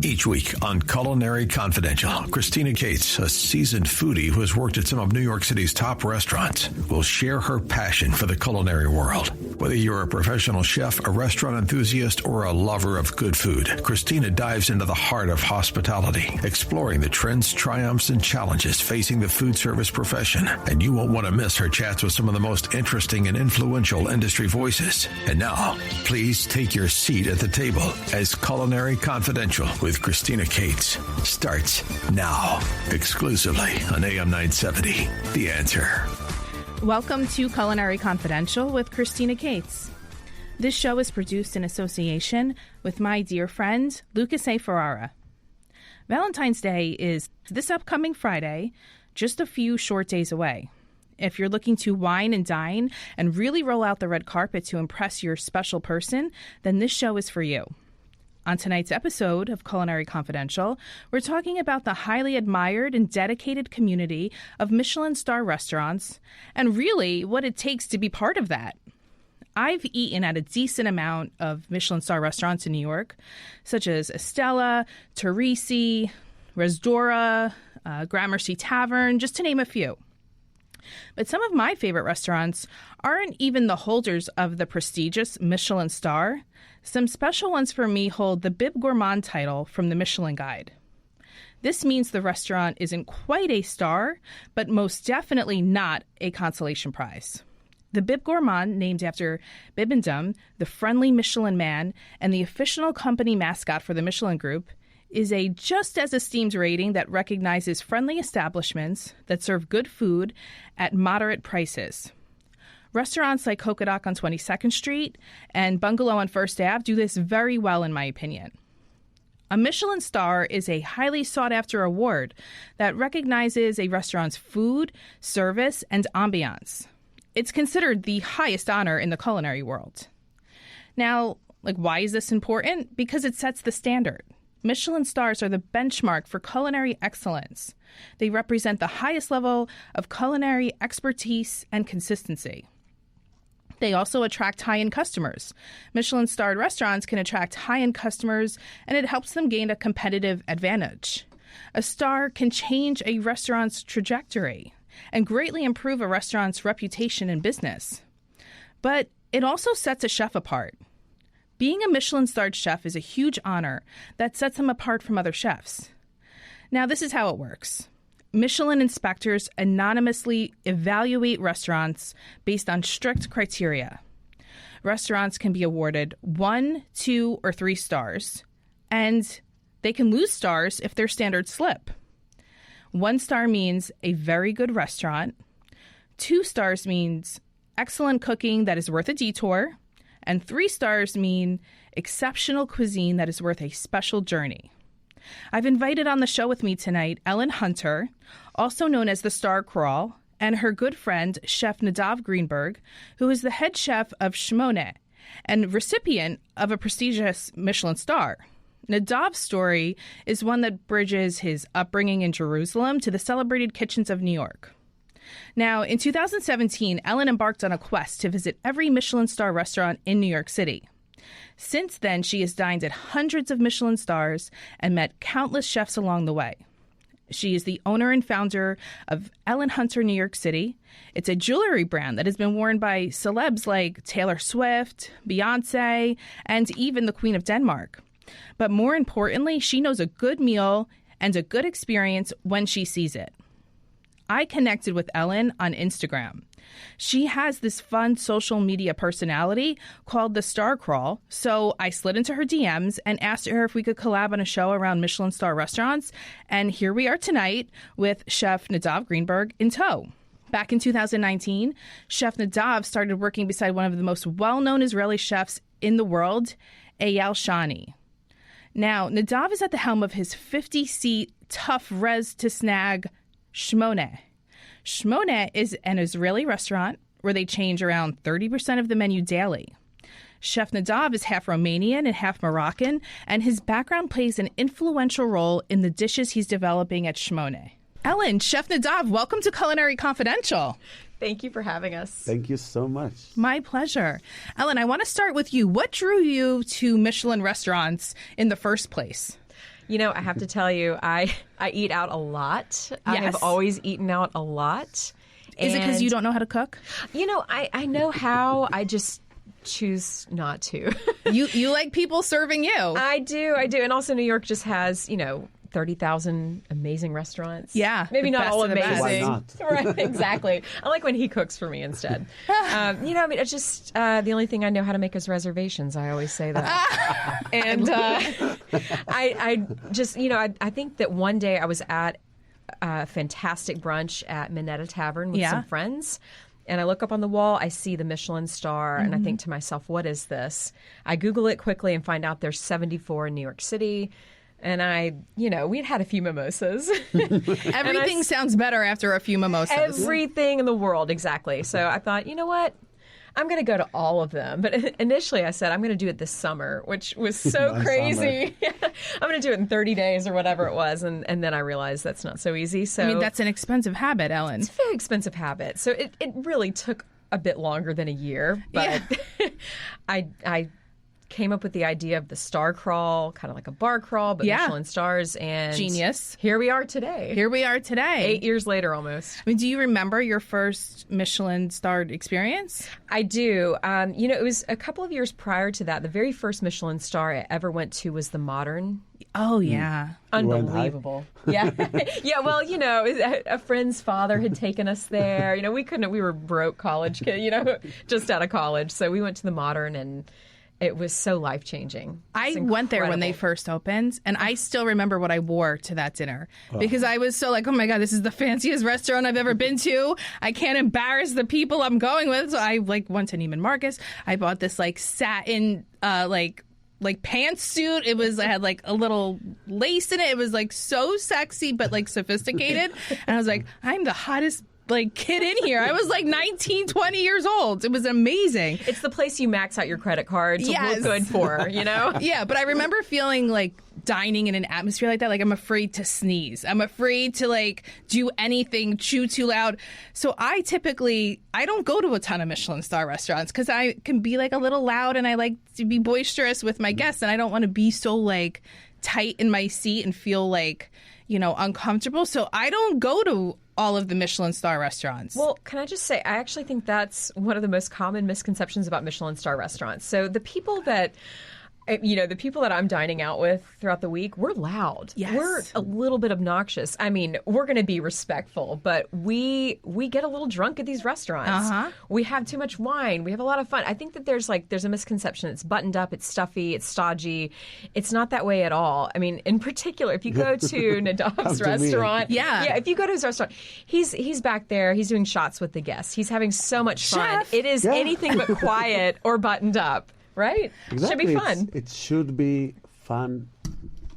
Each week on Culinary Confidential, Christina Cates, a seasoned foodie who has worked at some of New York City's top restaurants, will share her passion for the culinary world. Whether you're a professional chef, a restaurant enthusiast, or a lover of good food, Christina dives into the heart of hospitality, exploring the trends, triumphs, and challenges facing the food service profession. And you won't want to miss her chats with some of the most interesting and influential industry voices. And now, please take your seat at the table as Culinary Confidential with Christina Cates starts now, exclusively on AM 970. The Answer. Welcome to Culinary Confidential with Christina Cates. This show is produced in association with my dear friend, Lucas A. Ferrara. Valentine's Day is this upcoming Friday, just a few short days away. If you're looking to wine and dine and really roll out the red carpet to impress your special person, then this show is for you. On tonight's episode of Culinary Confidential, we're talking about the highly admired and dedicated community of Michelin star restaurants and really what it takes to be part of that. I've eaten at a decent amount of Michelin star restaurants in New York, such as Estella, Teresi, Resdora, Gramercy Tavern, just to name a few. But some of my favorite restaurants aren't even the holders of the prestigious Michelin star. Some special ones for me hold the Bib Gourmand title from the Michelin Guide. This means the restaurant isn't quite a star, but most definitely not a consolation prize. The Bib Gourmand, named after Bibendum, the friendly Michelin man, and the official company mascot for the Michelin Group, is a just as esteemed rating that recognizes friendly establishments that serve good food at moderate prices. Restaurants like Cocodoc on 22nd Street and Bungalow on First Ave do this very well, in my opinion. A Michelin star is a highly sought-after award that recognizes a restaurant's food, service, and ambiance. It's considered the highest honor in the culinary world. Now, why is this important? Because it sets the standard. Michelin stars are the benchmark for culinary excellence. They represent the highest level of culinary expertise and consistency. They also attract high-end customers. Michelin-starred restaurants can attract high-end customers, and it helps them gain a competitive advantage. A star can change a restaurant's trajectory and greatly improve a restaurant's reputation in business. But it also sets a chef apart. Being a Michelin-starred chef is a huge honor that sets them apart from other chefs. Now, this is how it works. Michelin inspectors anonymously evaluate restaurants based on strict criteria. Restaurants can be awarded 1, 2, or 3 stars, and they can lose stars if their standards slip. 1 star means a very good restaurant. 2 stars means excellent cooking that is worth a detour. And 3 stars mean exceptional cuisine that is worth a special journey. I've invited on the show with me tonight Ellen Hunter, also known as the Star Crawl, and her good friend, Chef Nadav Greenberg, who is the head chef of Shmone and recipient of a prestigious Michelin star. Nadav's story is one that bridges his upbringing in Jerusalem to the celebrated kitchens of New York. Now, in 2017, Ellen embarked on a quest to visit every Michelin star restaurant in New York City. Since then, she has dined at hundreds of Michelin stars and met countless chefs along the way. She is the owner and founder of Ellen Hunter New York City. It's a jewelry brand that has been worn by celebs like Taylor Swift, Beyonce, and even the Queen of Denmark. But more importantly, she knows a good meal and a good experience when she sees it. I connected with Ellen on Instagram. She has this fun social media personality called the Star Crawl, so I slid into her DMs and asked her if we could collab on a show around Michelin star restaurants, and here we are tonight with Chef Nadav Greenberg in tow. Back in 2019, Chef Nadav started working beside one of the most well-known Israeli chefs in the world, Eyal Shani. Now, Nadav is at the helm of his 50-seat tough res to snag Shmone. Shmone is an Israeli restaurant where they change around 30% of the menu daily. Chef Nadav is half Romanian and half Moroccan, and his background plays an influential role in the dishes he's developing at Shmone. Ellen, Chef Nadav, welcome to Culinary Confidential. Thank you for having us. Thank you so much. My pleasure. Ellen, I want to start with you. What drew you to Michelin restaurants in the first place? You know, I have to tell you, I eat out a lot. I have always eaten out a lot. Is it because you don't know how to cook? You know, I know how. I just choose not to. You like people serving you. I do. And also New York just has, 30,000 amazing restaurants. Yeah. Maybe not all amazing. Why not? Right, exactly. I like when he cooks for me instead. It's just the only thing I know how to make is reservations. I always say that. And I just, I think that one day I was at a fantastic brunch at Minetta Tavern with some friends. And I look up on the wall, I see the Michelin star, and I think to myself, what is this? I Google it quickly and find out there's 74 in New York City. And we'd had a few mimosas. Everything sounds better after a few mimosas. Everything in the world, exactly. So I thought, you know what? I'm going to go to all of them. But initially I said, I'm going to do it this summer, which was so crazy. I'm going to do it in 30 days or whatever it was. And then I realized that's not so easy. So I mean, that's an expensive habit, Ellen. It's a very expensive habit. So it really took a bit longer than a year. But I came up with the idea of the star crawl, kind of like a bar crawl, but Michelin stars. And genius. Here we are today. 8 years later almost. I mean, do you remember your first Michelin starred experience? I do. It was a couple of years prior to that. The very first Michelin star I ever went to was the Modern. Oh, yeah. Unbelievable. Yeah. Yeah, well, a friend's father had taken us there. We were broke college kids, just out of college. So we went to the Modern, and it was so life-changing. I went there when they first opened, and I still remember what I wore to that dinner because I was so like, oh my God, this is the fanciest restaurant I've ever been to. I can't embarrass the people I'm going with. So I went to Neiman Marcus. I bought this satin like pantsuit. I had a little lace in it. It was so sexy but sophisticated. And I was like, I'm the hottest kid in here. I was 19, 20 years old. It was amazing. It's the place you max out your credit card to look good for, Yeah, but I remember feeling dining in an atmosphere like that. I'm afraid to sneeze. I'm afraid to do anything, chew too loud. So I don't go to a ton of Michelin star restaurants because I can be a little loud, and I like to be boisterous with my guests, and I don't want to be so tight in my seat and feel uncomfortable. So I don't go to all of the Michelin star restaurants. Well, can I just say, I actually think that's one of the most common misconceptions about Michelin star restaurants. So the people that I'm dining out with throughout the week, we're loud. Yes. We're a little bit obnoxious. I mean, we're going to be respectful, but we get a little drunk at these restaurants. Uh-huh. We have too much wine. We have a lot of fun. I think that there's a misconception. It's buttoned up, it's stuffy, it's stodgy. It's not that way at all. I mean, in particular, if you go to Nadav's restaurant, if you go to his restaurant, he's back there. He's doing shots with the guests. He's having so much fun. Chef. It is anything but quiet or buttoned up. Right? Exactly. Should be fun. It should be fun.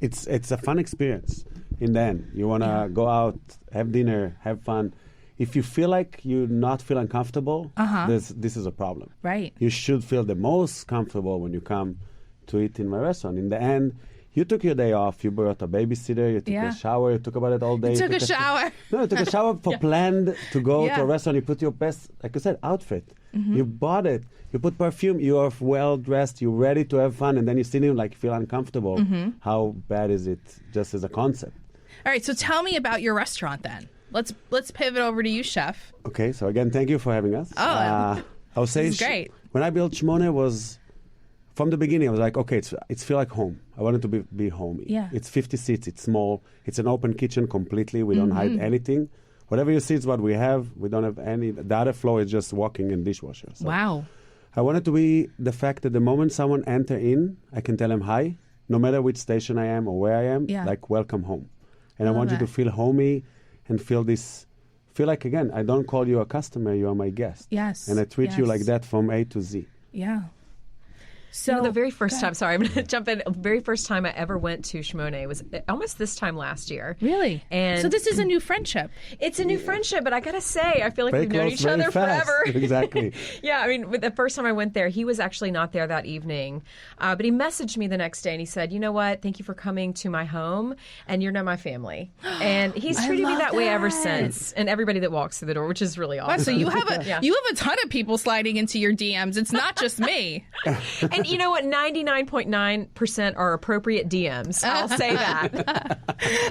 It's a fun experience in the end. You want to go out, have dinner, have fun. If you feel like you not feel uncomfortable, this is a problem. Right. You should feel the most comfortable when you come to eat in my restaurant. In the end, you took your day off. You brought a babysitter. You took a shower. You took about it all day. You took a shower. No, you took a shower for planned to go to a restaurant. You put your best, like I said, outfit. Mm-hmm. You bought it. You put perfume. You are well dressed. You're ready to have fun. And then you sit in feel uncomfortable. Mm-hmm. How bad is it just as a concept? All right. So tell me about your restaurant then. Let's pivot over to you, chef. Okay. So again, thank you for having us. Oh, I would say this is great. When I built Shmone was... From the beginning, I was like, okay, it's feel like home. I wanted to be homey. Yeah. It's 50 seats. It's small. It's an open kitchen completely. We don't hide anything. Whatever you see is what we have. We don't have any. The other floor is just walking and dishwasher. So wow. I wanted to be the fact that the moment someone enter in, I can tell them hi, no matter which station I am or where I am, welcome home. And I want you to feel homey and feel like, again, I don't call you a customer, you are my guest. Yes. And I treat you like that from A to Z. Yeah. So the very first time, sorry, I'm going to jump in. The very first time I ever went to Shmone was almost this time last year. Really? And so this is a new friendship. It's a new friendship, but I got to say, I feel like Very we've known close, each other fast. forever. Exactly. Yeah, I mean, the first time I went there, he was actually not there that evening. But he messaged me the next day and he said, you know what? Thank you for coming to my home and you're now my family. And he's treated me that way ever since. And everybody that walks through the door, which is really awesome. Wow, so you have a ton of people sliding into your DMs. It's not just me. And And you know what? 99.9% are appropriate DMs. I'll say that.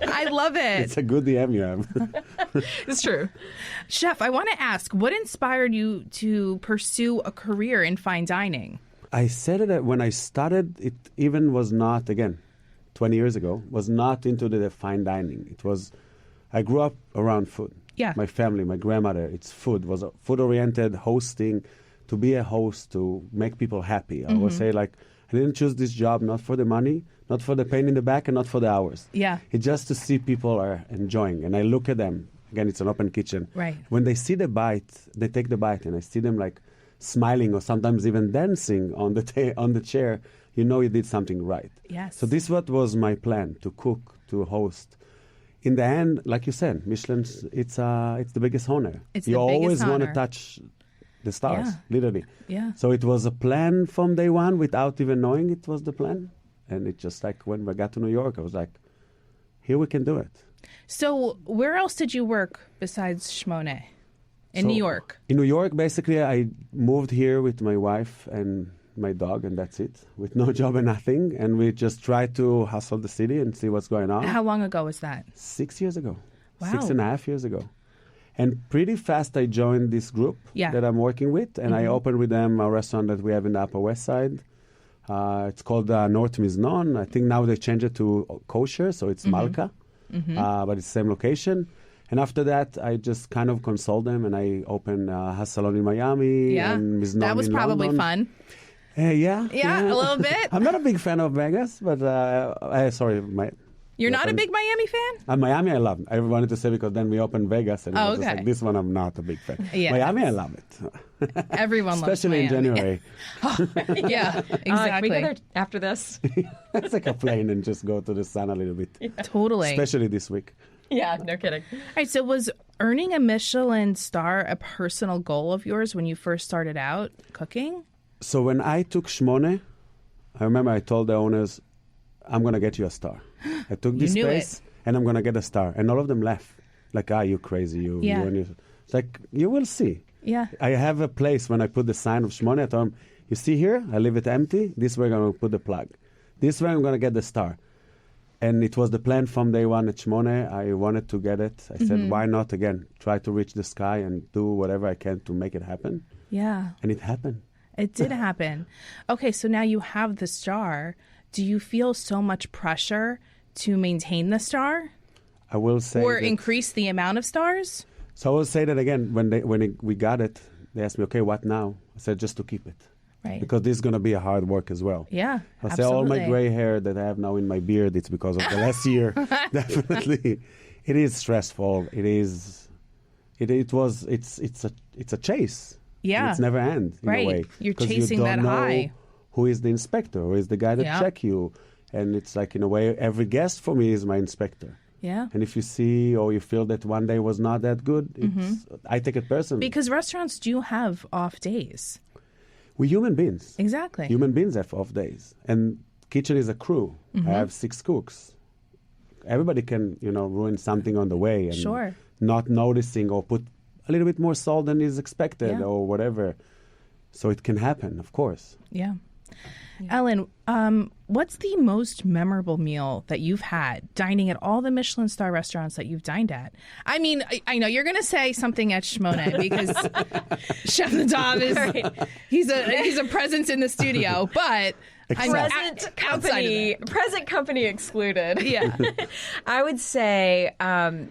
I love it. It's a good DM you have. It's true. Chef, I want to ask, what inspired you to pursue a career in fine dining? I said it when I started, it even was not, again, 20 years ago, was not into the fine dining. It was, I grew up around food. Yeah. My family, my grandmother, it's food, was food-oriented, hosting, to be a host, to make people happy. I would say, like, I didn't choose this job not for the money, not for the pain in the back, and not for the hours. Yeah. It's just to see people are enjoying. And I look at them. Again, it's an open kitchen. Right. When they see the bite, they take the bite, and I see them, like, smiling or sometimes even dancing on the chair, you know you did something right. Yes. So this what was my plan, to cook, to host. In the end, like you said, Michelin, it's the biggest honor. It's you the biggest always want to honor. touch the stars, Yeah. literally. Yeah. So it was a plan from day one without even knowing it was the plan. And it just like when I got to New York, I was like, here we can do it. So where else did you work besides Shmone? In New York? In New York, basically, I moved here with my wife and my dog, and that's it, with no job and nothing. And we just tried to hustle the city and see what's going on. How long ago was that? 6 years ago. Wow. 6.5 years ago. And pretty fast, I joined this group that I'm working with, and I opened with them a restaurant that we have in the Upper West Side. It's called North Miznon. I think now they changed it to kosher, so it's Malka, but it's the same location. And after that, I just kind of console them, and I opened a salon in Miami and Miznon that was in probably London. fun. Yeah, a little bit. I'm not a big fan of Vegas, but You're not a big Miami fan? Miami, I love. I wanted to say because then we opened Vegas, and I was just like, this one I'm not a big fan. Yeah. Miami, I love it. Everyone loves Especially in Miami. January. Yeah, Can exactly. we go there after this? It's like a plane and just go to the sun a little bit. Totally. Especially this week. Yeah, no kidding. All right, so was earning a Michelin star a personal goal of yours when you first started out cooking? So when I took Shmone, I remember I told the owners, I'm going to get you a star. I took this knew space and I'm going to get a star. And all of them laughed. Like, you crazy, you. Yeah. It's like, you will see. Yeah. I have a place when I put the sign of Shmone, I told them, you see here, I leave it empty. This way I'm going to put the plug. This way I'm going to get the star. And it was the plan from day one at Shmone. I wanted to get it. I said, why not, again, try to reach the sky and do whatever I can to make it happen. Yeah. And it happened. It did happen. Okay, so now you have the star. Do you feel so much pressure to maintain the star? I will say or that, increase the amount of stars? So I will say that again, we got it, they asked me, okay, what now? I said, just to keep it. Right. Because this is going to be a hard work as well. Yeah, I say all my gray hair that I have now in my beard, it's because of the last year. Definitely. It is stressful. It's a chase. Yeah. And it's never end in Right. a way. You're 'Cause chasing you that don't know high. who is the inspector, who is the guy that check you. And it's like, in a way, every guest for me is my inspector. Yeah. And if you see or you feel that one day was not that good, I take it personally. Because restaurants do have off days. We're human beings. Exactly. Human beings have off days. And kitchen is a crew. I have 6 cooks. Everybody can, ruin something on the way and not noticing or put a little bit more salt than is expected or whatever. So it can happen, of course. Yeah. Ellen, what's the most memorable meal that you've had dining at all the Michelin star restaurants that you've dined at? I mean, I know you're going to say something at Shmone because Chef Nadav is he's a presence in the studio, but present company excluded. Yeah. I would say I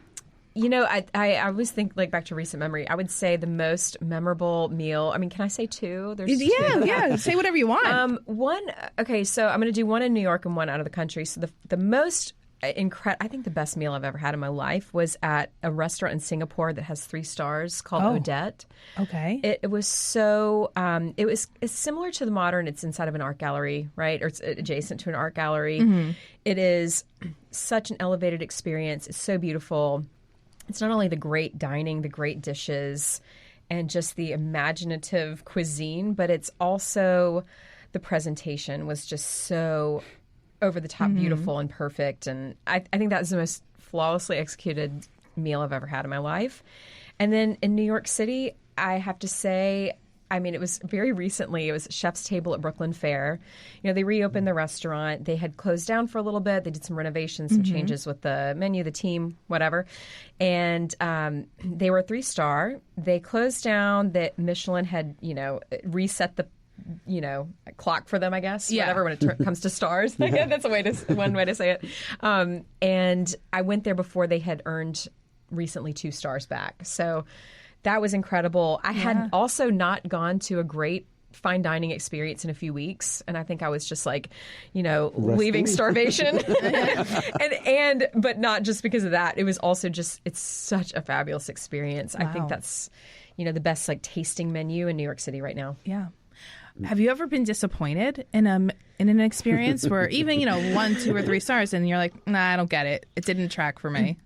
always think back to recent memory. I would say the most memorable meal. I mean, can I say 2? There's 2. Yeah. Say whatever you want. One. Okay, so I'm going to do one in New York and one out of the country. So the most I think the best meal I've ever had in my life was at a restaurant in Singapore that has 3 stars called Odette. Okay. It was so. It's similar to the Modern. It's inside of an art gallery, right? Or it's adjacent to an art gallery. Mm-hmm. It is such an elevated experience. It's so beautiful. It's not only the great dining, the great dishes, and just the imaginative cuisine, but it's also the presentation was just so over the top beautiful and perfect. And I think that was the most flawlessly executed meal I've ever had in my life. And then in New York City, I have to say I mean, it was very recently. It was Chef's Table at Brooklyn Fair. You know, they reopened the restaurant. They had closed down for a little bit. They did some renovations, some changes with the menu, the team, whatever. And they were a 3-star. They closed down. That Michelin had, reset the clock for them, I guess, whatever, when it comes to stars. That's one way to say it. And I went there before they had earned recently 2 stars back. So that was incredible. I had also not gone to a great fine dining experience in a few weeks, and I think I was just like, leaving starvation. But not just because of that. It was also just, it's such a fabulous experience. Wow. I think that's, the best tasting menu in New York City right now. Yeah. Have you ever been disappointed in an experience where even 1, 2, or 3 stars and you're like, nah, I don't get it. It didn't track for me.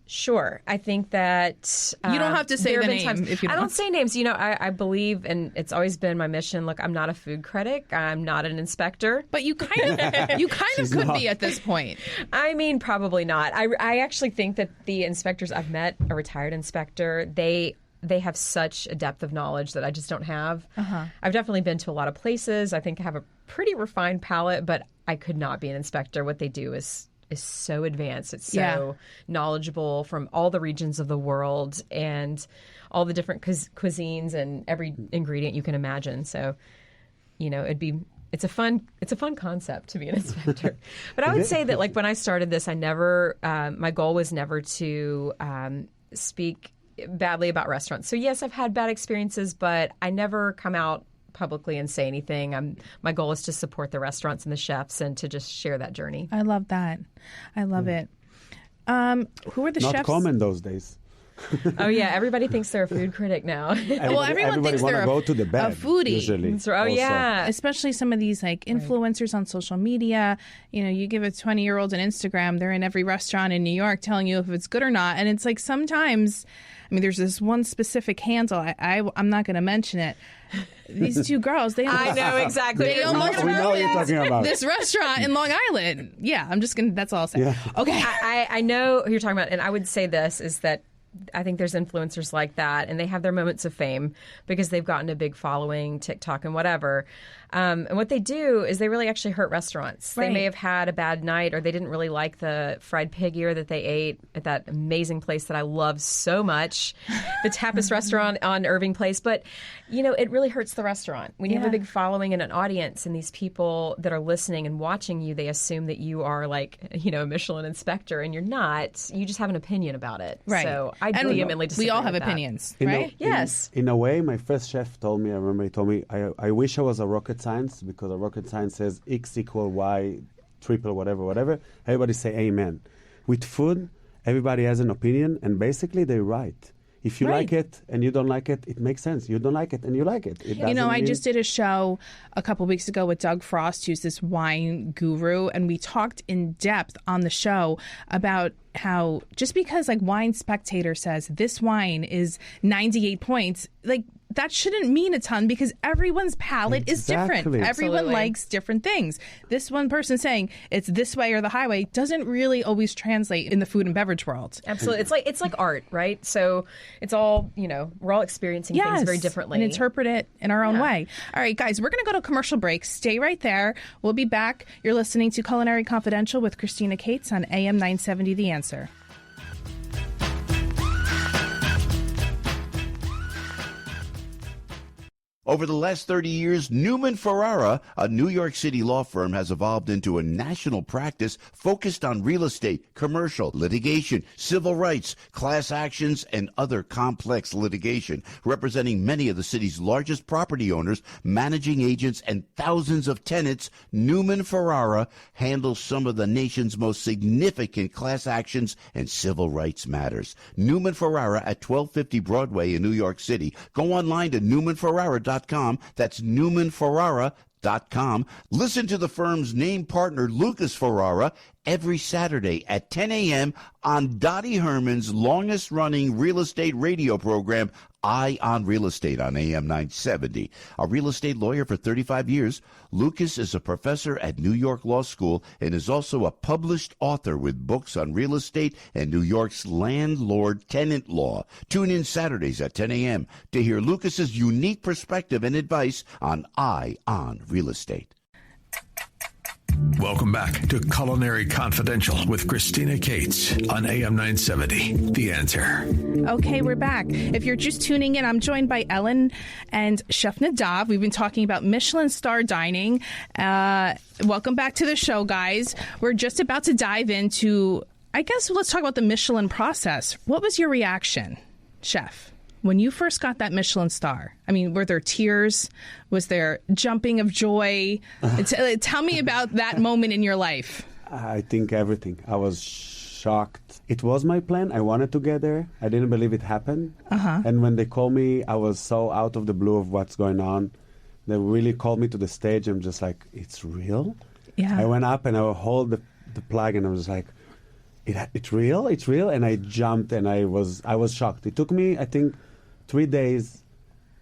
Sure. I think that you don't have to say the name if you don't. I don't say names. I believe, and it's always been my mission. Look, I'm not a food critic. I'm not an inspector. But you kind of could be at this point. I mean, probably not. I actually think that the inspectors I've met, a retired inspector, they have such a depth of knowledge that I just don't have. I've definitely been to a lot of places. I think I have a pretty refined palate, but I could not be an inspector. What they do is so advanced. It's so knowledgeable from all the regions of the world and all the different cuisines and every ingredient you can imagine. So, it's a fun concept to be an inspector. But I would say that when I started this, my goal was never to speak badly about restaurants. So yes, I've had bad experiences, but I never come out publicly and say anything. My goal is to support the restaurants and the chefs and to just share that journey. I love that. I love it. Who are the chefs? Not common those days. Oh yeah, everybody thinks they're a food critic now. Everyone thinks they're go to the bed, a foodie. Usually. Yeah, especially some of these influencers on social media. You give a 20-year-old an Instagram, they're in every restaurant in New York telling you if it's good or not. And it's sometimes, there's this one specific handle. I'm not going to mention it. These 2 girls, I know exactly. They almost we know what you're talking about. This restaurant in Long Island. Yeah, I'm just gonna. That's all I'll say. Yeah. Okay. I know who you're talking about, and I would say this is that I think there's influencers like that, and they have their moments of fame because they've gotten a big following, TikTok and whatever. And what they do is they really actually hurt restaurants. Right. They may have had a bad night, or they didn't really like the fried pig ear that they ate at that amazing place that I love so much, the Tapas restaurant on Irving Place. But, it really hurts the restaurant. When you have a big following and an audience, and these people that are listening and watching you, they assume that you are a Michelin inspector, and you're not. You just have an opinion about it. Right. So I vehemently disagree. We all have with opinions, that. right? Yes. In a way, my first chef told me, I wish I was a rocket science, because a rocket science says X equal Y triple whatever. Everybody say amen. With food, everybody has an opinion, and basically they're right. If you like it and you don't like it, it makes sense. You don't like it and you like it. I just did a show a couple weeks ago with Doug Frost, who's this wine guru, and we talked in depth on the show about how just because Wine Spectator says this wine is 98 points, that shouldn't mean a ton, because everyone's palate is different. Everyone Absolutely. likes different things. This one person saying it's this way or the highway doesn't really always translate in the food and beverage world. Absolutely. It's like art, right? So it's all, we're all experiencing things very differently. And interpret it in our own way. All right, guys, we're going to go to a commercial break. Stay right there. We'll be back. You're listening to Culinary Confidential with Christina Cates on AM 970 The Answer. Over the last 30 years, Newman Ferrara, a New York City law firm, has evolved into a national practice focused on real estate, commercial, litigation, civil rights, class actions, and other complex litigation, representing many of the city's largest property owners, managing agents, and thousands of tenants. Newman Ferrara handles some of the nation's most significant class actions and civil rights matters. Newman Ferrara at 1250 Broadway in New York City. Go online to newmanferrara.com. That's newmanferrara.com. Listen to the firm's name partner, Lucas Ferrara, every Saturday at 10 a.m. on Dottie Herman's longest-running real estate radio program, Eye on Real Estate on AM 970. A real estate lawyer for 35 years, Lucas is a professor at New York Law School and is also a published author with books on real estate and New York's landlord-tenant law. Tune in Saturdays at 10 a.m. to hear Lucas's unique perspective and advice on Eye on Real Estate. Welcome back to Culinary Confidential with Christina Cates on AM 970. The Answer. Okay, we're back. If you're just tuning in, I'm joined by Ellen and Chef Nadav. We've been talking about Michelin star dining. Welcome back to the show, guys. We're just about to dive into, I guess, let's talk about the Michelin process. What was your reaction, Chef, when you first got that Michelin star? I mean, were there tears? Was there jumping of joy? Tell me about that moment in your life. I think everything. I was shocked. It was my plan. I wanted to get there. I didn't believe it happened. And when they called me, I was so out of the blue of what's going on. They really called me to the stage. I'm just like, it's real? Yeah. I went up and I hold the plug and I was like, it's real? It's real? And I jumped and I was shocked. It took me, I think, 3 days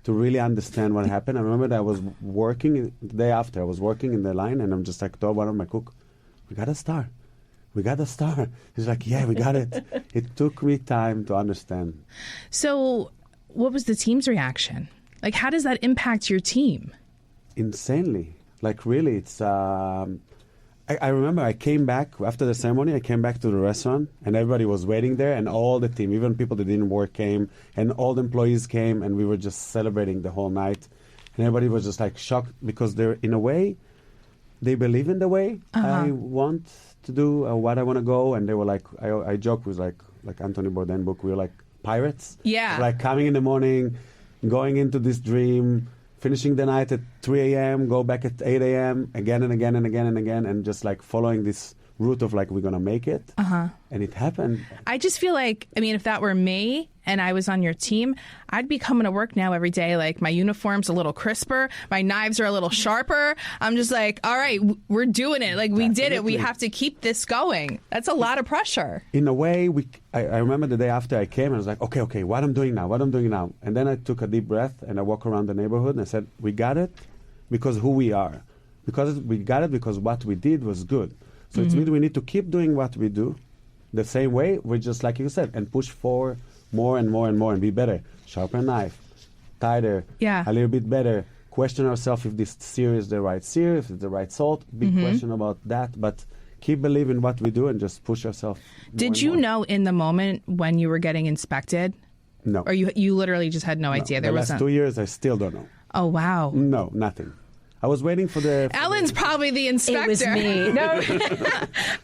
to really understand what happened. I remember that I was working the day after. I was working in the line, and I'm just like, told one of my cook, "We got a star. We got a star." He's like, "Yeah, we got it." It took me time to understand. So, what was the team's reaction? Like, how does that impact your team? Insanely. Like, really, it's. I remember I came back after the ceremony. I came back to the restaurant, and everybody was waiting there, and all the team, even people that didn't work, came, and all the employees came, and we were just celebrating the whole night. And everybody was just like shocked because they're, in a way, they believe in the way I want to do, what I want to go, and they were like, I joke with like Anthony Bourdain book, we were like pirates. Yeah. Like coming in the morning, going into this dream, finishing the night at 3 a.m., go back at 8 a.m., again and again and again and again, and just like following this route of like, we're going to make it. And it happened. I just feel like, I mean, if that were me and I was on your team, I'd be coming to work now every day. Like, my uniform's a little crisper. My knives are a little sharper. I'm just like, all right, we're doing it. Like, we did it. We have to keep this going. That's a lot of pressure. In a way, I remember the day after I came, and I was like, okay, what I'm doing now? And then I took a deep breath, and I walked around the neighborhood, and I said, we got it because who we are. Because we got it because what we did was good. So it means we need to keep doing what we do the same way. We're just like you said, and push for more and more and more and be better. Sharper knife, tighter, a little bit better. Question ourselves if this sear is the right sear, if it's the right salt. Big question about that. But keep believing what we do and just push ourselves. Did you know in the moment when you were getting inspected? No. Or you literally just had no idea? The last 2 years, I still don't know. Oh, wow. No, nothing. I was waiting for the... Ellen's probably the inspector. It was me. No,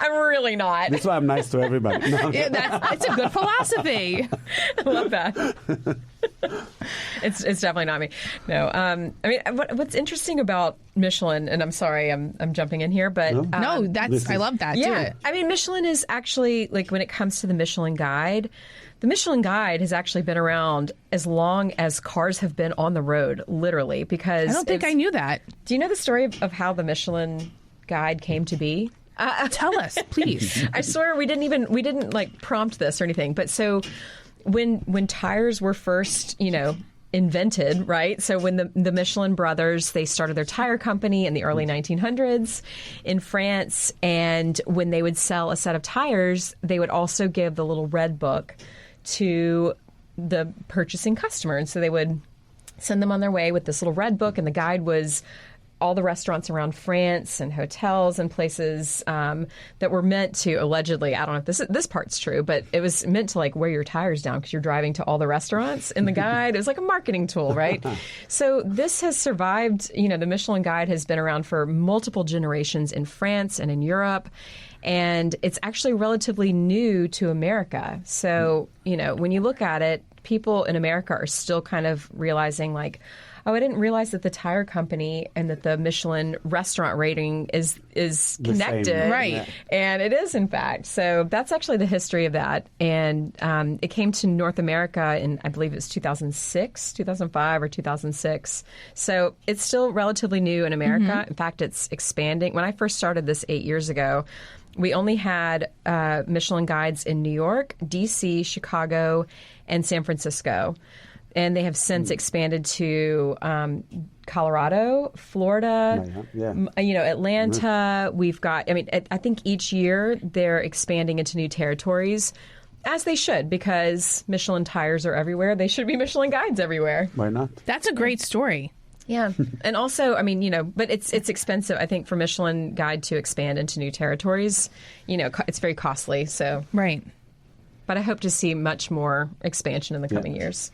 I'm really not. That's why I'm nice to everybody. No. Yeah, that's a good philosophy. I love that. It's definitely not me. No. I mean, what's interesting about Michelin, and I'm sorry, I'm jumping in here, but... No, I love that. Yeah. Do it. I mean, Michelin is actually, like, when it comes to the Michelin Guide, the Michelin Guide has actually been around as long as cars have been on the road, literally, because... I don't think I knew that. Do you know the story of how the Michelin Guide came to be? Tell us, please. I swear we didn't like prompt this or anything, but so when tires were first, invented, right? So when the Michelin brothers, they started their tire company in the early 1900s in France, and when they would sell a set of tires, they would also give the little red book to the purchasing customer. And so they would send them on their way with this little red book, and the guide was all the restaurants around France and hotels and places that were meant to, allegedly, I don't know if this part's true, but it was meant to like wear your tires down because you're driving to all the restaurants in the guide. It was like a marketing tool, right? So this has survived. The Michelin Guide has been around for multiple generations in France and in Europe. And it's actually relatively new to America. So, when you look at it, people in America are still kind of realizing like, oh, I didn't realize that the tire company and that the Michelin restaurant rating is connected. Same, right. Yeah. And it is, in fact. So that's actually the history of that. And it came to North America in, I believe it was 2005 or 2006. So it's still relatively new in America. In fact, it's expanding. When I first started this 8 years ago, we only had Michelin Guides in New York, D.C., Chicago, and San Francisco. and they have since expanded to Colorado, Florida, Atlanta. We've got, I think each year they're expanding into new territories, as they should, because Michelin tires are everywhere. They should be Michelin guides everywhere. Why not? That's a great story. Yeah. And also, but it's expensive, I think, for Michelin Guide to expand into new territories. It's very costly. So right. But I hope to see much more expansion in the coming years.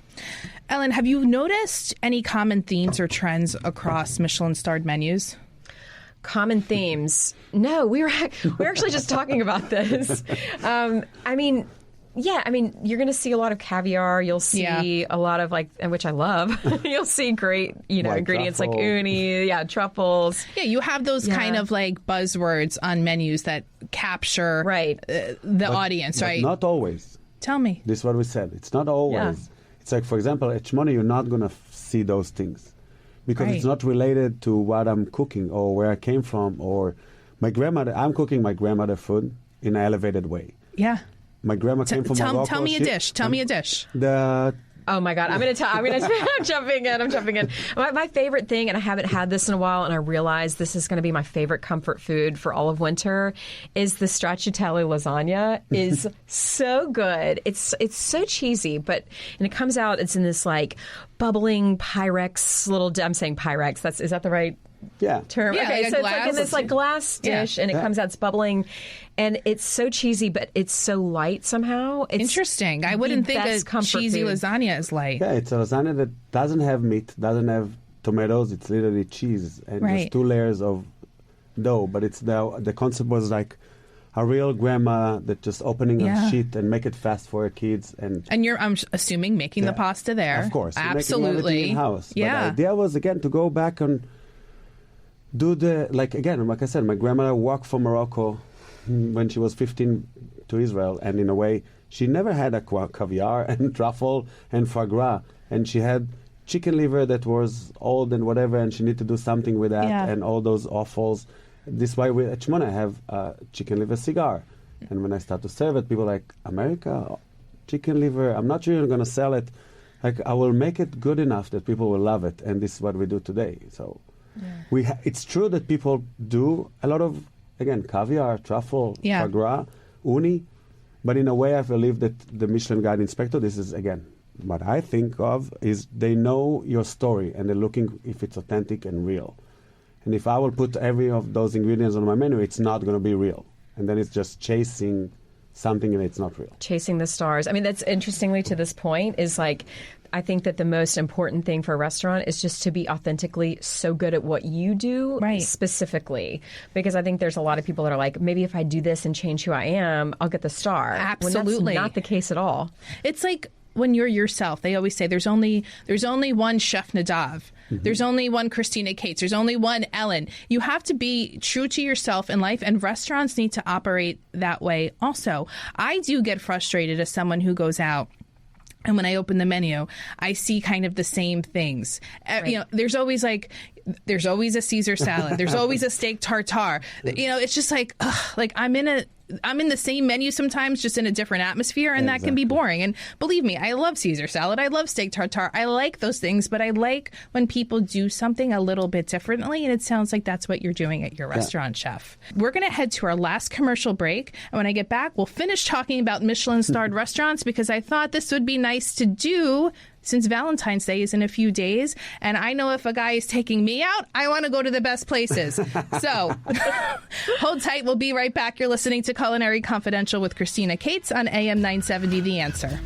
Ellen, have you noticed any common themes or trends across Michelin-starred menus? Common themes? No, we're actually just talking about this. You're going to see a lot of caviar. You'll see a lot of which I love. You'll see great, ingredients truffle. like uni, truffles. Yeah, you have those kind of buzzwords on menus that capture the audience, but right? Not always. Tell me. This is what we said. It's not always. Yeah. It's like, for example, at Shmona, you're not going to see those things because it's not related to what I'm cooking or where I came from or my grandmother. I'm cooking my grandmother food in an elevated way. Yeah. My grandma came from Morocco. Tell me a dish. Tell me a dish. Oh my God! I'm jumping in. My favorite thing, and I haven't had this in a while, and I realize this is going to be my favorite comfort food for all of winter, is the stracciatella lasagna. Is so good. It's so cheesy, and it comes out. It's in this bubbling Pyrex little. I'm saying Pyrex. Is that the right? Term. Yeah, okay, so it's in this glass dish, and it comes out, it's bubbling, and it's so cheesy, but it's so light somehow. It's interesting. I wouldn't think a cheesy lasagna is light. Yeah, it's a lasagna that doesn't have meat, doesn't have tomatoes. It's literally cheese and just 2 layers of dough. But it's the concept was like a real grandma that just opening a sheet and make it fast for her kids. And you're, I'm assuming, making the pasta there. Of course, absolutely. In house. Yeah. But the idea was again to go back and do like I said, my grandmother walked from Morocco when she was 15 to Israel, and in a way, she never had a caviar and truffle and foie gras, and she had chicken liver that was old and whatever, and she needed to do something with that and all those offals. This is why we at Shmona have a chicken liver cigar, and when I start to serve it, people are like, America, chicken liver, I'm not sure you're going to sell it. I will make it good enough that people will love it, and this is what we do today. So. Yeah. It's true that people do a lot of, again, caviar, truffle, foie gras, uni, but in a way I believe that the Michelin Guide inspector, this is, again, what I think of is they know your story and they're looking if it's authentic and real. And if I will put every of those ingredients on my menu, it's not going to be real. And then it's just chasing something and it's not real. Chasing the stars. That's interestingly to this point is I think that the most important thing for a restaurant is just to be authentically so good at what you do specifically. Because I think there's a lot of people that are like, maybe if I do this and change who I am, I'll get the star. Absolutely. When that's not the case at all. It's like when you're yourself. They always say there's only one Chef Nadav. Mm-hmm. There's only one Christina Cates. There's only one Ellen. You have to be true to yourself in life, and restaurants need to operate that way also. I do get frustrated as someone who goes out, and when I open the menu, I see kind of the same things. Right. There's always a Caesar salad. There's always a steak tartare. It's just I'm in the same menu sometimes, just in a different atmosphere, and that can be boring. And believe me, I love Caesar salad. I love steak tartare. I like those things, but I like when people do something a little bit differently, and it sounds like that's what you're doing at your restaurant, Chef. We're going to head to our last commercial break, and when I get back, we'll finish talking about Michelin-starred restaurants, because I thought this would be nice to do since Valentine's Day is in a few days, and I know if a guy is taking me out, I want to go to the best places. So hold tight. We'll be right back. You're listening to Culinary Confidential with Christina Cates on AM 970 The Answer.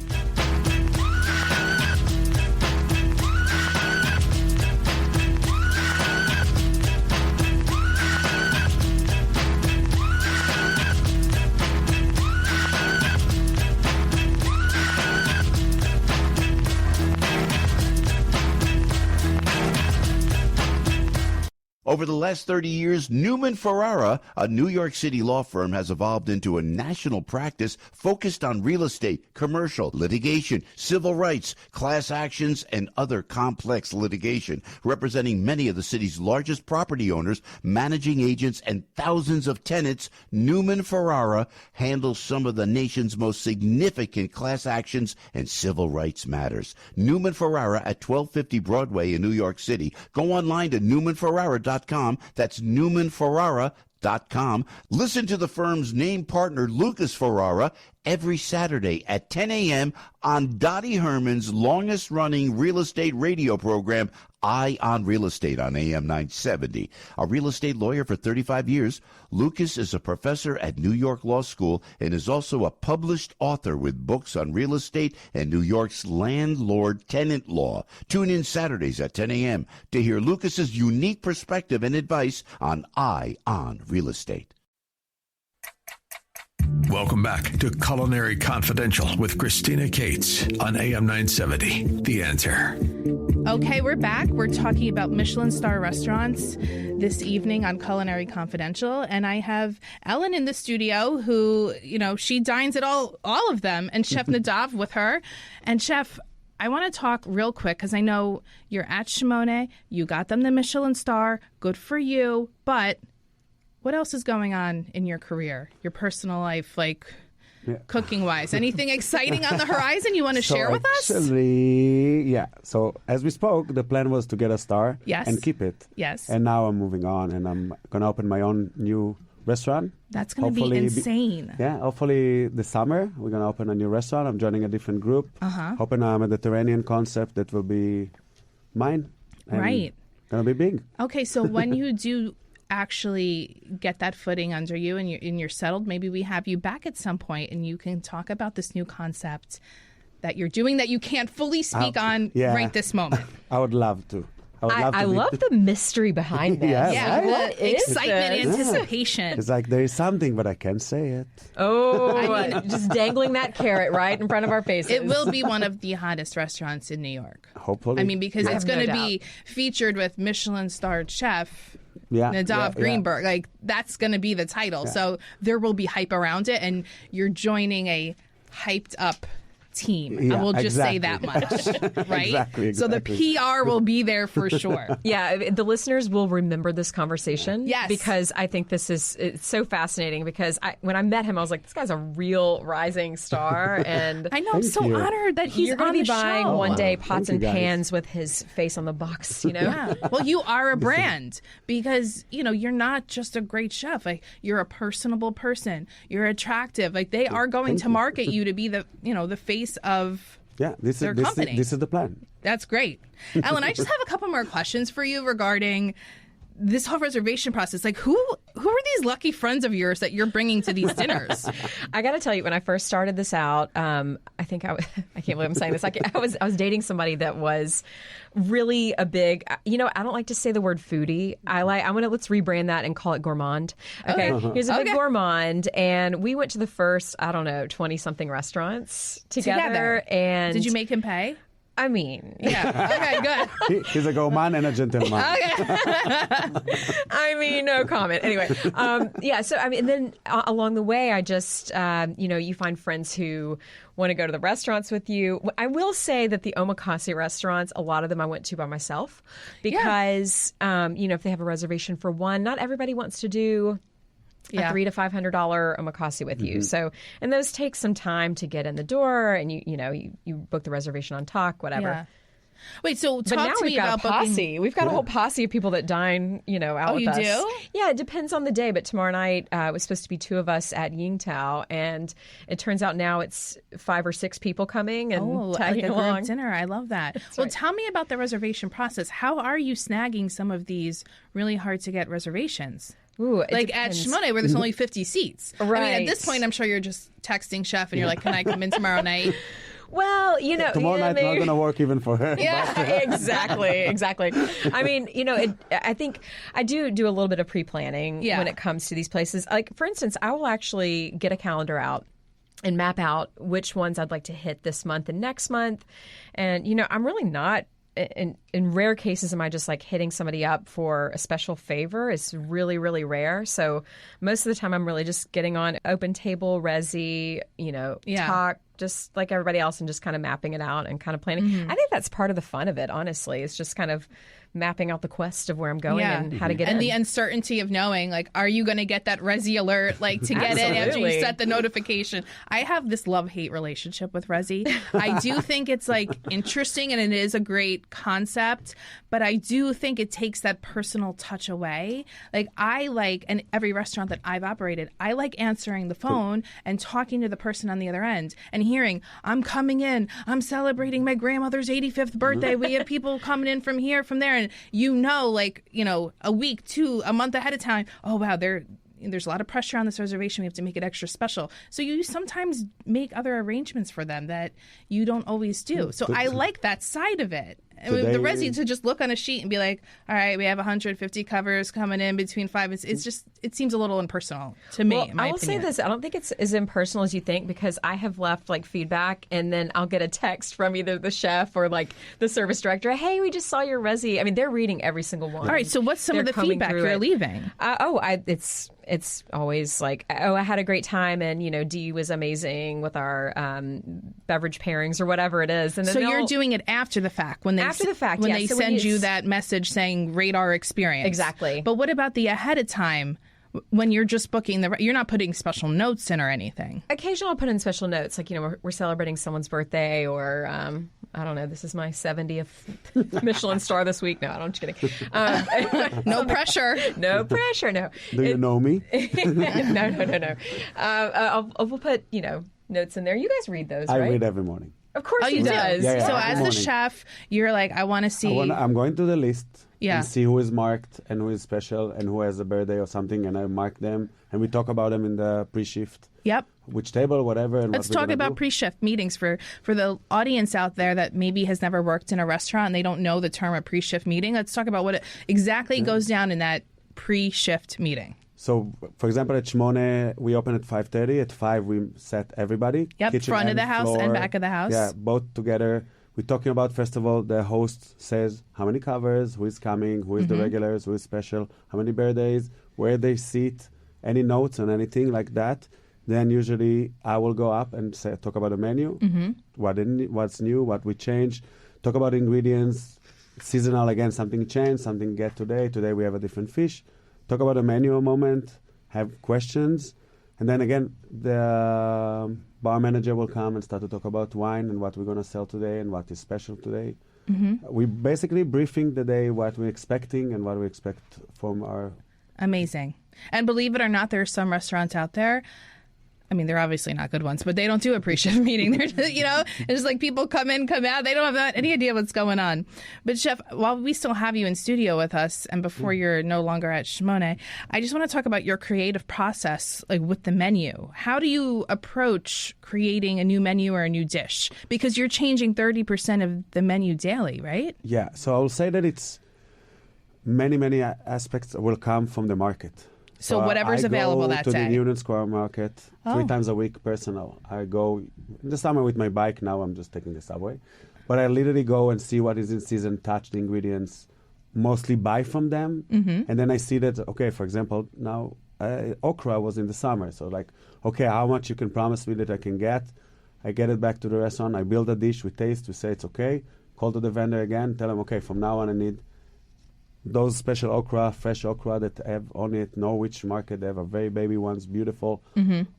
Over the last 30 years, Newman Ferrara, a New York City law firm, has evolved into a national practice focused on real estate, commercial, litigation, civil rights, class actions, and other complex litigation, representing many of the city's largest property owners, managing agents, and thousands of tenants. Newman Ferrara handles some of the nation's most significant class actions and civil rights matters. Newman Ferrara at 1250 Broadway in New York City. Go online to newmanferrara.com. That's newmanferrara.com. Listen to the firm's name partner, Lucas Ferrara, every Saturday at 10 a.m. on Dottie Herman's longest-running real estate radio program, Eye on Real Estate on AM 970. A real estate lawyer for 35 years, Lucas is a professor at New York Law School and is also a published author with books on real estate and New York's landlord-tenant law. Tune in Saturdays at 10 a.m. to hear Lucas's unique perspective and advice on Eye on Real Estate. Welcome back to Culinary Confidential with Christina Cates on AM 970. The Answer. Okay, we're back. We're talking about Michelin star restaurants this evening on Culinary Confidential. And I have Ellen in the studio who, she dines at all of them, and Chef Nadav with her. And Chef, I want to talk real quick because I know you're at Shimone. You got them the Michelin star. Good for you. But what else is going on in your career, your personal life, cooking-wise? Anything exciting on the horizon you want to share with us? Actually, yeah. So as we spoke, the plan was to get a star and keep it. Yes. And now I'm moving on, and I'm going to open my own new restaurant. That's going to be insane. Hopefully this summer we're going to open a new restaurant. I'm joining a different group. Open a Mediterranean concept that will be mine. Right. Going to be big. Okay, so when you do actually get that footing under you and you're settled, maybe we have you back at some point and you can talk about this new concept that you're doing that you can't fully speak on right this moment. I would love to. I love the mystery behind this. Right? Excitement, anticipation. It's like there is something, but I can't say it. Oh, just dangling that carrot right in front of our faces. It will be one of the hottest restaurants in New York. Hopefully. I mean, because it's going to be featured with Michelin-starred chef Nadav Greenberg. That's going to be the title. Yeah. So there will be hype around it, and you're joining a hyped-up team. Yeah, I will just say that much, right? Exactly. So the PR will be there for sure. Yeah, the listeners will remember this conversation. Yes. Because I think it's so fascinating because when I met him, I was like, this guy's a real rising star. And I know, I'm so honored that he's You're going to be buying show. one day pots and pans with his face on the box, Yeah. Well, you are a brand because, you're not just a great chef. You're a personable person. You're attractive. They are going to market you to be the face of their company. This is the plan. That's great. Ellen, I just have a couple more questions for you regarding this whole reservation process. Who are these lucky friends of yours that you're bringing to these dinners? I got to tell you, when I first started this out, I think I can't believe I'm saying this. I was dating somebody that was really a big, I don't like to say the word foodie. Let's rebrand that and call it gourmand. Okay. He's a big gourmand, and we went to the first, 20-something restaurants together. And did you make him pay? I mean, okay, good. He's a gourmand and a gentleman. Okay. I mean, no comment. Anyway, so and then along the way, I just, you find friends who want to go to the restaurants with you. I will say that the omakase restaurants, a lot of them I went to by myself because, if they have a reservation for one, not everybody wants to do a $300 to $500 omakase with you. So, and those take some time to get in the door, and you book the reservation on Talk, whatever. Yeah. Wait, so but now to me about a posse. booking. We've got a whole posse of people that dine, out with us. Oh, you do? Yeah, it depends on the day. But tomorrow night it was supposed to be 2 of us at Yingtao, and it turns out now it's 5 or 6 people coming and tagging along. Group dinner. I love that. That's well, right. Tell me about the reservation process. How are you snagging some of these really hard to get reservations? Ooh, at Shimone, where there's only 50 seats. Right. I mean, at this point, I'm sure you're just texting Chef and you're like, can I come in tomorrow night? Well, tomorrow night not going to work even for her. Yeah, exactly. I mean, I think I do a little bit of pre-planning when it comes to these places. Like, for instance, I will actually get a calendar out and map out which ones I'd like to hit this month and next month. And, I'm really not in rare cases am I just like hitting somebody up for a special favor. It's really, really rare. So most of the time I'm really just getting on open table, resi, talk, just like everybody else, and just kind of mapping it out and kind of planning. I think that's part of the fun of it, honestly. It's just kind of mapping out the quest of where I'm going and how to get in. And the uncertainty of knowing, like, are you going to get that Resi alert, like, to get in after you set the notification? I have this love-hate relationship with Resi. I do think it's, like, interesting and it is a great concept, but I do think it takes that personal touch away. Like, and every restaurant that I've operated, I like answering the phone and talking to the person on the other end and hearing, I'm coming in, I'm celebrating my grandmother's 85th birthday, we have people coming in from here, from there, and a week, a month ahead of time, oh wow, there's a lot of pressure on this reservation, we have to make it extra special. So you sometimes make other arrangements for them that you don't always do. So I like that side of it. Today, the Resi to just look on a sheet and be like, all right, we have 150 covers coming in between 5. It seems a little impersonal to me. Well, I will say this. I don't think it's as impersonal as you think, because I have left like feedback and then I'll get a text from either the chef or like the service director. Hey, we just saw your Resi. I mean, they're reading every single one. All right. So what's some of the feedback you're leaving? It's always like, I had a great time, and Dee was amazing with our beverage pairings or whatever it is. And then so you're doing it after the fact when they so send you that message saying rate our experience. Exactly. But what about the ahead of time? When you're just booking you're not putting special notes in or anything. Occasionally I'll put in special notes, like, we're celebrating someone's birthday, or I don't know, this is my 70th Michelin star this week. No, I'm just kidding. No pressure. No pressure, no. Do you know me? No. We'll put, notes in there. You guys read those, right? I read every morning. Of course he does. Yeah, so as the chef, you're like, I want to see. I'm going to the list and see who is marked and who is special and who has a birthday or something, and I mark them and we talk about them in the pre-shift. Yep. Which table, whatever. And let's talk about pre-shift meetings for the audience out there that maybe has never worked in a restaurant and they don't know the term a pre-shift meeting. Let's talk about what it exactly goes down in that pre-shift meeting. So, for example, at Shmone, we open at 5:30. At 5, we set everybody. Yep, kitchen front of the house floor, and back of the house. Yeah, both together. We're talking about, first of all, the host says how many covers, who is coming, who is the regulars, who is special, how many birthdays, where they sit, any notes on anything like that. Then usually I will go up and talk about the menu, what's new, what we changed, talk about ingredients, seasonal again, something changed, something get today. Today we have a different fish. Talk about the menu a moment, have questions, and then again, the bar manager will come and start to talk about wine and what we're going to sell today and what is special today. We basically briefing the day, what we're expecting and what we expect from our... Amazing. And believe it or not, there are some restaurants out there, I mean, they're obviously not good ones, but they don't do a pre-shift meeting. They're just, it's just like people come in, come out. They don't have any idea what's going on. But Chef, while we still have you in studio with us and before you're no longer at Shmone, I just want to talk about your creative process, like with the menu. How do you approach creating a new menu or a new dish? Because you're changing 30% of the menu daily, right? Yeah. So I'll say that it's many aspects will come from the market. So whatever's available that day. I go to the Union Square Market 3 times a week, personal. I go in the summer with my bike. Now I'm just taking the subway. But I literally go and see what is in season, touch the ingredients, mostly buy from them. And then I see that, okay, for example, now okra was in the summer. So like, okay, how much you can promise me that I can get? I get it back to the restaurant. I build a dish, we taste, we say it's okay. Call to the vendor again, tell them, okay, from now on I need those special okra, fresh okra that have only at Norwich Market. They have a very baby ones, beautiful.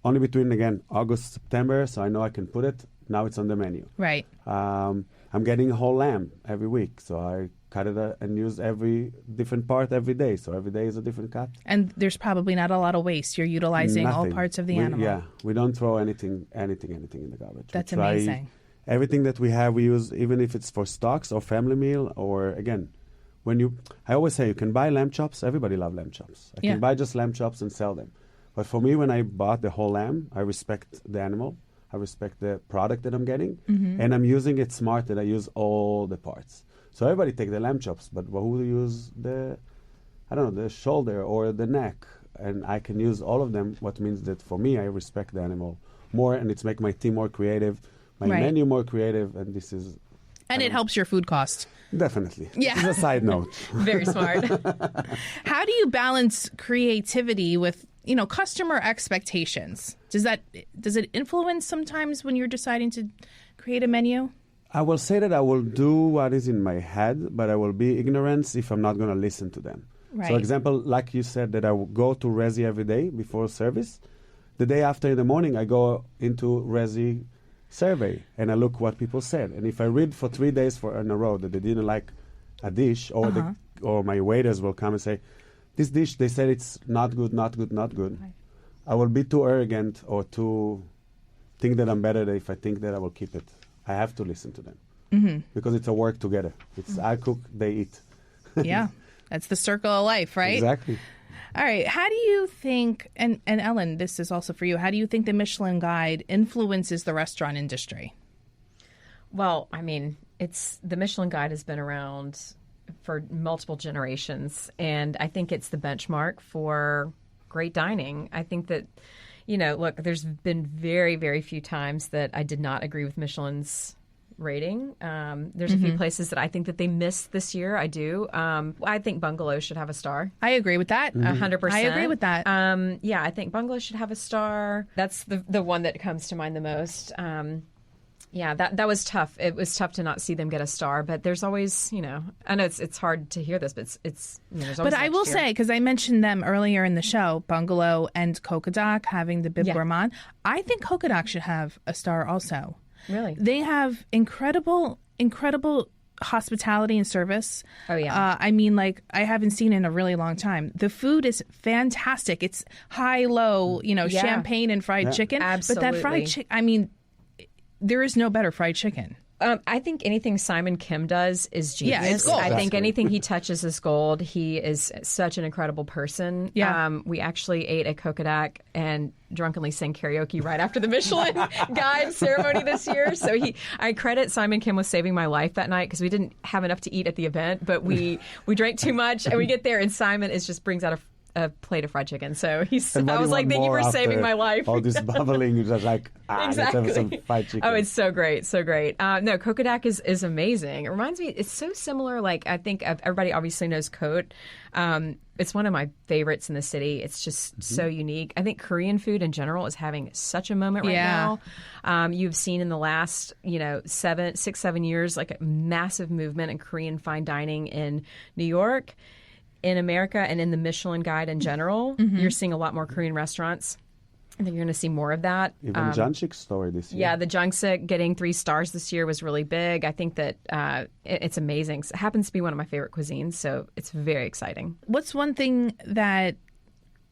Only between, again, August, September, so I know I can put it. Now it's on the menu. Right. I'm getting a whole lamb every week, so I cut it and use every different part every day. So every day is a different cut. And there's probably not a lot of waste. You're utilizing all parts of the animal. Yeah, we don't throw anything in the garbage. That's amazing. Everything that we have, we use, even if it's for stocks or family meal or, again, I always say you can buy lamb chops. Everybody loves lamb chops. I can buy just lamb chops and sell them. But for me, when I bought the whole lamb, I respect the animal. I respect the product that I'm getting. And I'm using it smart that I use all the parts. So everybody take the lamb chops, but who use the shoulder or the neck? And I can use all of them, what means that for me, I respect the animal more, and it's make my team more creative, my menu more creative, and this is... And it helps your food cost. Definitely. Yeah. This is a side note. Very smart. How do you balance creativity with, customer expectations? Does it influence sometimes when you're deciding to create a menu? I will say that I will do what is in my head, but I will be ignorant if I'm not going to listen to them. Right. So, example, like you said, that I will go to Resi every day before service. The day after in the morning, I go into Resi survey and I look what people said. And if I read for 3 days in a row that they didn't like a dish, or my waiters will come and say, this dish, they said it's not good, not good, not good. Right. I will be too arrogant or too think that I'm better than if I think that I will keep it. I have to listen to them because it's a work together. It's I cook, they eat. Yeah, that's the circle of life, right? Exactly. All right. How do you think, and Ellen, this is also for you, how do you think the Michelin Guide influences the restaurant industry? Well, I mean, the Michelin Guide has been around for multiple generations, and I think it's the benchmark for great dining. I think that, look, there's been very, very few times that I did not agree with Michelin's rating. There's a few places that I think that they missed this year. I do. I think Bungalow should have a star. I agree with that. 100%. I agree with that. Yeah, I think Bungalow should have a star. That's the one that comes to mind the most. Yeah, that was tough. It was tough to not see them get a star, but there's always, I know it's hard to hear this, but it's there's always. But I will say, because I mentioned them earlier in the show, Bungalow and Kokodak having the Bib Gourmand, I think Kokodak should have a star also. Really? They have incredible hospitality and service. Oh, yeah. I mean, I haven't seen it in a really long time. The food is fantastic. It's high-low, champagne and fried chicken. Absolutely. But that fried chicken, I mean, there is no better fried chicken. I think anything Simon Kim does is genius. Yeah, it's gold. I think anything he touches is gold. He is such an incredible person. Yeah. We actually ate at Kokodak and drunkenly sang karaoke right after the Michelin Guide ceremony this year. So I credit Simon Kim with saving my life that night because we didn't have enough to eat at the event, but we drank too much and we get there and Simon just brings out a plate of fried chicken. So I was like, thank you for saving my life. All this bubbling, you're just like, exactly. Let's have some fried chicken. Oh, it's so great. So great. No, Kokodak is amazing. It reminds me, it's so similar. I think everybody obviously knows Kote. It's one of my favorites in the city. It's just so unique. I think Korean food in general is having such a moment right now. You've seen in the last, 7 years, a massive movement in Korean fine dining in New York, in America, and in the Michelin Guide in general. You're seeing a lot more Korean restaurants. I think you're going to see more of that. Even Jungsik's story this year. Yeah, the Jungsik getting 3 stars this year was really big. I think that it's amazing. It happens to be one of my favorite cuisines, so it's very exciting. What's one thing that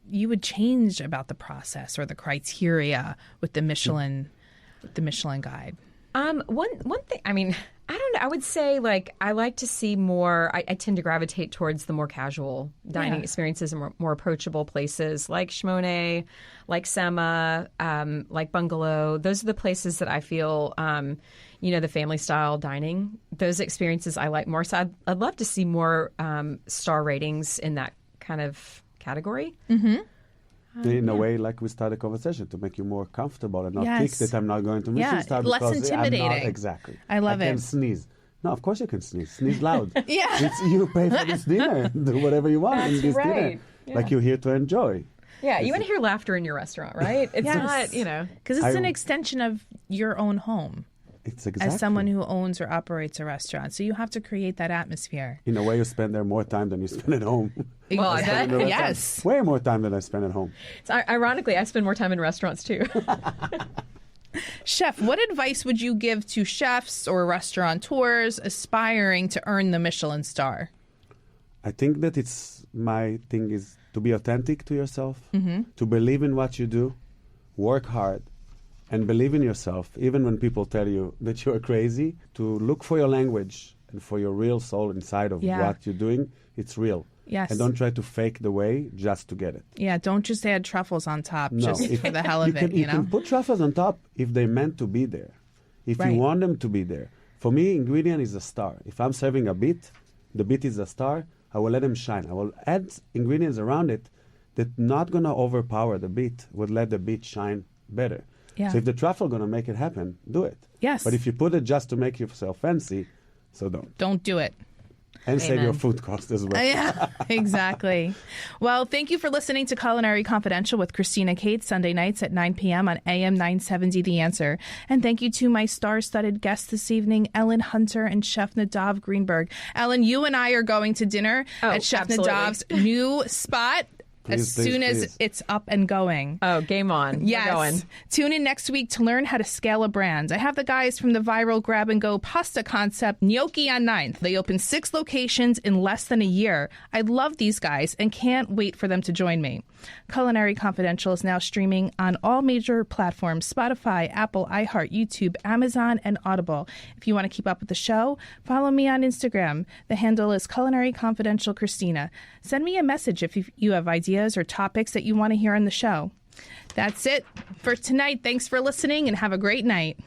you would change about the process or the criteria with the Michelin Guide? One thing, I mean, I don't know. I would say, I like to see more. I tend to gravitate towards the more casual dining experiences and more approachable places like Shimone, like Sema, like Bungalow. Those are the places that I feel, the family style dining. Those experiences I like more. So I'd love to see more star ratings in that kind of category. In a way, like we started a conversation to make you more comfortable and not think that I'm not going to Michelin star less because intimidating. I'm not. Exactly. I love I it. can sneeze. No, of course you can sneeze. Sneeze loud. Yeah. You pay for this dinner. Do whatever you want in this dinner. Yeah. Like you're here to enjoy. Yeah, you want to hear laughter in your restaurant, right? It's not, because it's an extension of your own home. It's exactly. As someone who owns or operates a restaurant. So you have to create that atmosphere. In a way, you spend there more time than you spend at home. Well, I bet. Yes. Way more time than I spend at home. So, ironically, I spend more time in restaurants, too. Chef, what advice would you give to chefs or restaurateurs aspiring to earn the Michelin star? I think that my thing is to be authentic to yourself, to believe in what you do, work hard, and believe in yourself, even when people tell you that you're crazy, to look for your language and for your real soul inside of what you're doing. It's real. Yes. And don't try to fake the way just to get it. Yeah, don't just add truffles on top No. just for the hell of it, You can put truffles on top if they're meant to be there, if you want them to be there. For me, ingredient is a star. If I'm serving a bit, the bit is a star, I will let them shine. I will add ingredients around it that not going to overpower the bit, would let the bit shine better. Yeah. So if the truffle going to make it happen, do it. Yes. But if you put it just to make yourself fancy, So don't. Don't do it. And save your food cost as well. Yeah, exactly. Well, thank you for listening to Culinary Confidential with Christina Cates, Sunday nights at 9 p.m. on AM 970 The Answer. And thank you to my star-studded guests this evening, Ellen Hunter and Chef Nadav Greenberg. Ellen, you and I are going to dinner at Chef absolutely. Nadav's new spot. As soon as it's up and going. Oh, game on. Yes. We're going. Tune in next week to learn how to scale a brand. I have the guys from the viral grab-and-go pasta concept, Gnocchi on 9th. They opened 6 locations in less than a year. I love these guys and can't wait for them to join me. Culinary Confidential is now streaming on all major platforms, Spotify, Apple, iHeart, YouTube, Amazon, and Audible. If you want to keep up with the show, follow me on Instagram. The handle is Culinary Confidential Christina. Send me a message if you have ideas or topics that you want to hear on the show. That's it for tonight. Thanks for listening and have a great night.